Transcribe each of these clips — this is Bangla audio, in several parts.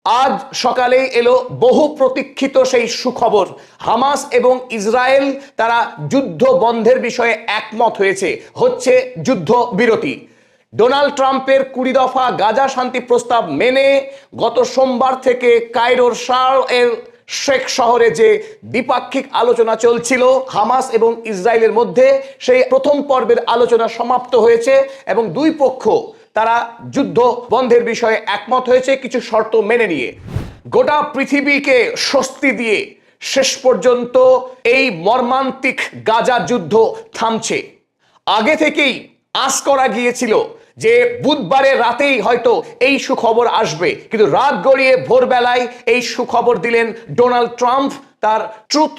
আজ সকালেই এলো বহু প্রতীক্ষিত সেই সুখবর। হামাস এবং ইসরায়েল তারা যুদ্ধ বন্ধের বিষয়ে একমত হচ্ছে যুদ্ধ বিরতি। ডোনাল্ড ট্রাম্পের 20 দফা গাজা শান্তি প্রস্তাব মেনে গত সোমবার থেকে কায়রোর শার্ম এল শেখ শহরে যে দ্বিপাক্ষিক আলোচনা চলছিল হামাস এবং ইসরায়েলের মধ্যে, সেই প্রথম পর্বের আলোচনা সমাপ্ত হয়েছে এবং দুই পক্ষ তারা যুদ্ধ বন্ধের বিষয়ে একমত হয়েছে কিছু শর্ত মেনে নিয়ে। গোটা পৃথিবীকে স্বস্তি দিয়ে শেষ পর্যন্ত এই মর্মান্তিক গাজা যুদ্ধ থামছে। আগে থেকেই আঁচ করা গিয়েছিল যে বুধবারের রাতেই হয়তো এই সুখবর আসবে, কিন্তু রাত গড়িয়ে ভোরবেলায় এই সুখবর দিলেন ডোনাল্ড ট্রাম্প তার ট্রুথ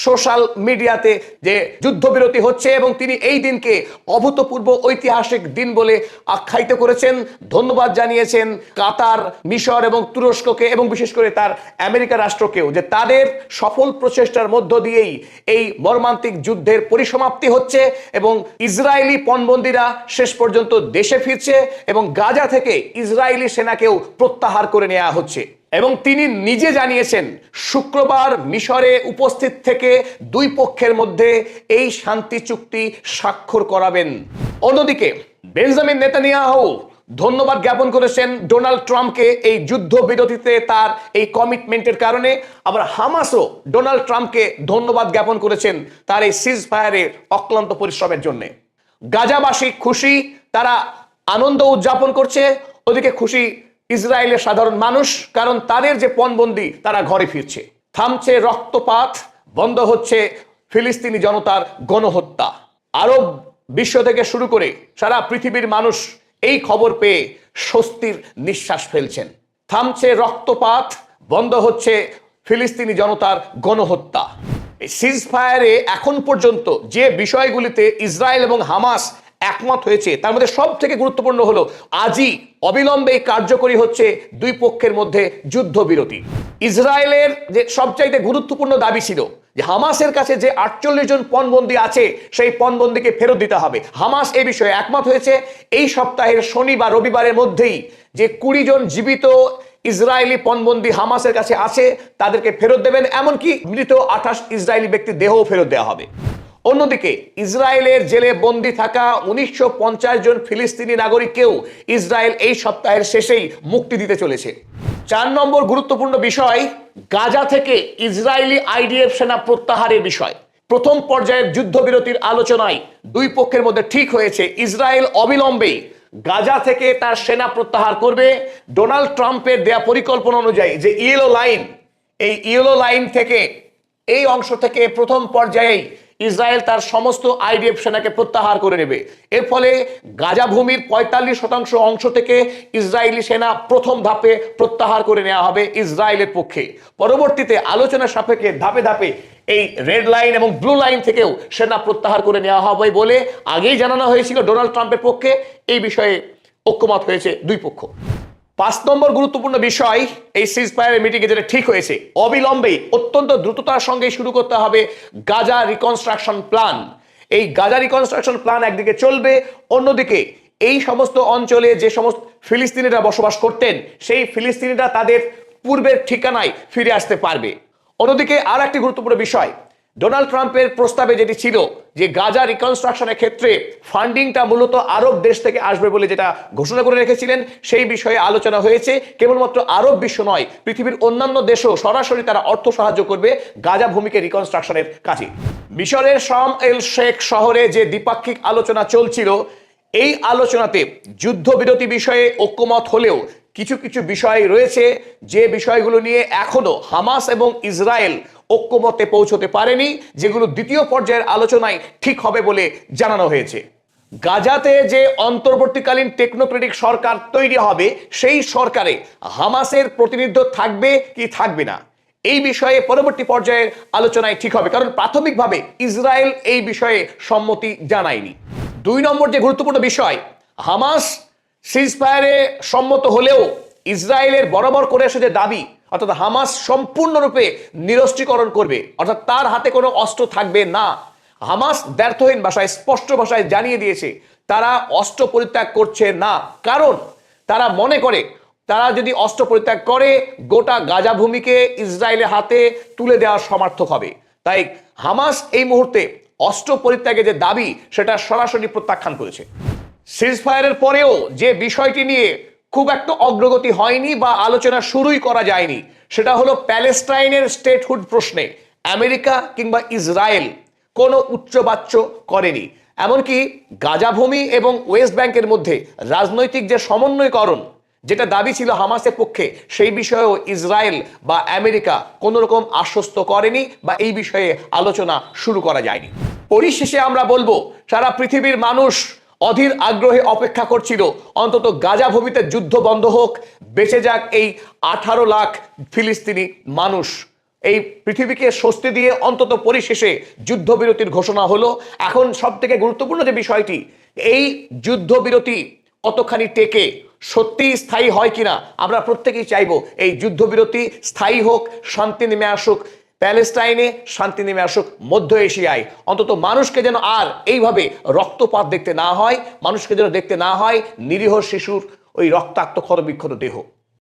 সোশ্যাল মিডিয়াতে যে যুদ্ধবিরতি হচ্ছে এবং তিনি এই দিনকে অভূতপূর্ব ঐতিহাসিক দিন বলে আখ্যায়িত করেছেন। ধন্যবাদ জানিয়েছেন কাতার, মিশর এবং তুরস্ককে এবং বিশেষ করে তার আমেরিকা রাষ্ট্রকেও, যে তাদের সফল প্রচেষ্টার মধ্য দিয়েই এই মর্মান্তিক যুদ্ধের পরিসমাপ্তি হচ্ছে এবং ইসরায়েলি পণবন্দীরা শেষ পর্যন্ত দেশে ফিরছে এবং গাজা থেকে ইসরায়েলি সেনাকেও প্রত্যাহার করে নেওয়া হচ্ছে। এবং তিনি নিজে জানিয়েছেন শুক্রবার মিশরে উপস্থিত থেকে দুই পক্ষের মধ্যে এই শান্তি চুক্তি স্বাক্ষর করাবেন। অন্যদিকে বেঞ্জামিন নেতানিয়াহু ধন্যবাদ জ্ঞাপন করেছেন ডোনাল্ড ট্রাম্পকে এই যুদ্ধ বিরতিতে তার এই কমিটমেন্টের কারণে। আবার হামাসও ডোনাল্ড ট্রাম্পকে ধন্যবাদ জ্ঞাপন করেছেন তার এই সিজ ফায়ারের অক্লান্ত পরিশ্রমের জন্য। গাজাবাসী খুশি, তারা আনন্দ উদযাপন করছে। ওদিকে খুশি ইসরায়েলের সাধারণ মানুষ, কারণ তাদের যে পণবন্দী তারা ঘরে ফিরছে। থামছে রক্তপাত, বন্ধ হচ্ছে ফিলিস্তিনি জনতার গণহত্যা। আরব বিশ্ব থেকে শুরু করে সারা পৃথিবীর মানুষ এই খবর পেয়ে স্বস্তির নিঃশ্বাস ফেলছেন। থামছে রক্তপাত, বন্ধ হচ্ছে ফিলিস্তিনি জনতার গণহত্যা। এই সিজ ফায়ারে এখন পর্যন্ত যে বিষয়গুলিতে ইসরায়েল এবং হামাস একমত হয়েছে তার মধ্যে সব থেকে গুরুত্বপূর্ণ হলো আজই অবিলম্বে কার্যকরী হচ্ছে দুই পক্ষের মধ্যে যুদ্ধবিরতি। ইসরায়েলের যে সবচাইতে গুরুত্বপূর্ণ দাবি ছিল যে হামাসের কাছে যে 48 জন পণবন্দী আছে সেই পণবন্দীকে ফেরত দিতে হবে। হামাস এই বিষয়ে একমত হয়েছে এই সপ্তাহের শনি বা রবিবারের মধ্যেই যে 20 জন জীবিত ইসরায়েলি পণবন্দী হামাসের কাছে আছে তাদেরকে ফেরত দেবেন, এমনকি মৃত 28 ইসরায়েলি ব্যক্তির দেহও ফেরত দেওয়া হবে। অন্যদিকে ইসরায়েলের জেলে বন্দী থাকা 1950 জন ফিলিস্তিনি নাগরিককেও ইসরায়েল এই সপ্তাহের শেষেই মুক্তি দিতে চলেছে। 4 নম্বর গুরুত্বপূর্ণ বিষয় গাজা থেকে ইসরায়েলি আইডিএফ সেনা প্রত্যাহারের বিষয়। প্রথম পর্যায়ের যুদ্ধবিরতির আলোচনায় দুই পক্ষের মধ্যে ঠিক হয়েছে ইসরায়েল অবিলম্বেই গাজা থেকে তার সেনা প্রত্যাহার করবে। ডোনাল্ড ট্রাম্পের দেয়া পরিকল্পনা অনুযায়ী যে ইয়েলো লাইন, এই ইয়েলো লাইন থেকে এই অংশ থেকে প্রথম পর্যায়েই ইসরায়েল তার সমস্ত আইডিএফ সেনাকে প্রত্যাহার করে নেবে। এর ফলে গাজা ভূমির 45% অংশ থেকে ইসরায়েলি সেনা প্রথম ধাপে প্রত্যাহার করে নেওয়া হবে ইসরায়েলের পক্ষে। পরবর্তীতে আলোচনার সাপেক্ষে ধাপে ধাপে এই রেড লাইন এবং ব্লু লাইন থেকেও সেনা প্রত্যাহার করে নেওয়া হবে বলে আগেই জানানো হয়েছিল ডোনাল্ড ট্রাম্পের পক্ষে। এই বিষয়ে ঐক্যমত হয়েছে দুই পক্ষ। 5 নম্বর গুরুত্বপূর্ণ বিষয় এই সিজ ফায়ারের মিটিংয়ে যেটা ঠিক হয়েছে অবিলম্বে অত্যন্ত দ্রুততার সঙ্গে শুরু করতে হবে গাজা রিকনস্ট্রাকশন প্ল্যান। এই গাজা রিকনস্ট্রাকশন প্ল্যান একদিকে চলবে, অন্যদিকে এই সমস্ত অঞ্চলে যে সমস্ত ফিলিস্তিনিরা বসবাস করতেন সেই ফিলিস্তিনিরা তাদের পূর্বের ঠিকানায় ফিরে আসতে পারবে। অন্যদিকে আর একটি গুরুত্বপূর্ণ বিষয় ডোনাল্ড ট্রাম্পের প্রস্তাবে যেটি ছিল যে গাজা রিকনস্ট্রাকশনের ক্ষেত্রে ফান্ডিংটা মূলত আরব দেশ থেকে আসবে বলে যেটা ঘোষণা করে রেখেছিলেন, সেই বিষয়ে আলোচনা হয়েছে। কেবলমাত্র আরব বিশ্ব নয়, পৃথিবীর অন্যান্য দেশও সরাসরি তারা অর্থ সাহায্য করবে গাজা ভূমিকে রিকনস্ট্রাকশনের কাজে। মিশরের শার্ম এল শেখ শহরে যে দ্বিপাক্ষিক আলোচনা চলছিল এই আলোচনাতে যুদ্ধবিরতি বিষয়ে ঐক্যমত হলেও কিছু কিছু বিষয় রয়েছে যে বিষয়গুলো নিয়ে এখনো হামাস এবং ইসরায়েল ঐক্যমতে পৌঁছতে পারেনি, যেগুলো দ্বিতীয় পর্যায়ের আলোচনায় ঠিক হবে বলে জানানো হয়েছে। গাজাতে যে অন্তর্বর্তীকালীন টেকনোক্রেটিক সরকার তৈরি হবে সেই সরকারে হামাসের প্রতিনিধিত্ব থাকবে কি থাকবে না এই বিষয়ে পরবর্তী পর্যায়ের আলোচনায় ঠিক হবে, কারণ প্রাথমিকভাবে ইসরায়েল এই বিষয়ে সম্মতি জানায়নি। 2 নম্বর যে গুরুত্বপূর্ণ বিষয়, হামাস সিজ ফায়ারে সম্মত হলেও ইসরায়েলের বরাবর করে আসে যে দাবি, অর্থাৎ হামাস সম্পূর্ণরূপে নিরস্ত্রীকরণ করবে, অর্থাৎ তার হাতে কোনো অস্ত্র থাকবে না। হামাস দ্ব্যর্থহীন ভাষায় স্পষ্ট ভাষায় জানিয়ে দিয়েছে তারা অস্ত্র পরিত্যাগ করছে না, কারণ তারা মনে করে তারা যদি অস্ত্র পরিত্যাগ করে গোটা গাজা ভূমিকে ইসরায়েলের হাতে তুলে দেওয়ার সমার্থক হবে। তাই হামাস এই মুহূর্তে অস্ত্র পরিত্যাগের যে দাবি সেটা সরাসরি প্রত্যাখ্যান করেছে। সিজফায়ারের পরেও যে বিষয়টি নিয়ে খুব একটা অগ্রগতি হয়নি বা আলোচনা শুরুই করা যায়নি, সেটা হলো প্যালেস্টাইনের স্টেটহুড প্রশ্নে আমেরিকা কিংবা ইসরায়েল কোনো উচ্চবাচ্য করেনি। এমনকি গাজা ভূমি এবং ওয়েস্ট ব্যাংকের মধ্যে রাজনৈতিক যে সমন্বয়করণ, যেটা দাবি ছিল হামাসের পক্ষে, সেই বিষয়েও ইসরায়েল বা আমেরিকা কোনো রকম আশ্বস্ত করেনি বা এই বিষয়ে আলোচনা শুরু করা যায়নি। পরিশেষে আমরা বলবো, সারা পৃথিবীর মানুষ অধীর আগ্রহে অপেক্ষা করছিল অন্তত গাজা ভূমিতে যুদ্ধ বন্ধ হোক, বেঁচে যাক এই 18 লাখ ফিলিস্তিনি মানুষ। এই পৃথিবীকে স্বস্তি দিয়ে অন্তত পরিশেষে যুদ্ধবিরতির ঘোষণা হলো। এখন সব থেকে গুরুত্বপূর্ণ যে বিষয়টি, এই যুদ্ধবিরতি কতখানি টেকে, সত্যি স্থায়ী হয় কিনা, আমরা প্রত্যেকেই চাইবো এই যুদ্ধবিরতি স্থায়ী হোক, শান্তি নেমে আসুক প্যালেস্টাইনে, শান্তি নেমে আসুক মধ্য এশিয়ায়। অন্তত মানুষকে যেন আর এইভাবে রক্তপাত দেখতে না হয়, মানুষকে যেন দেখতে না হয় নিরীহ শিশুর ওই রক্তাক্ত ক্ষতবিক্ষত দেহ।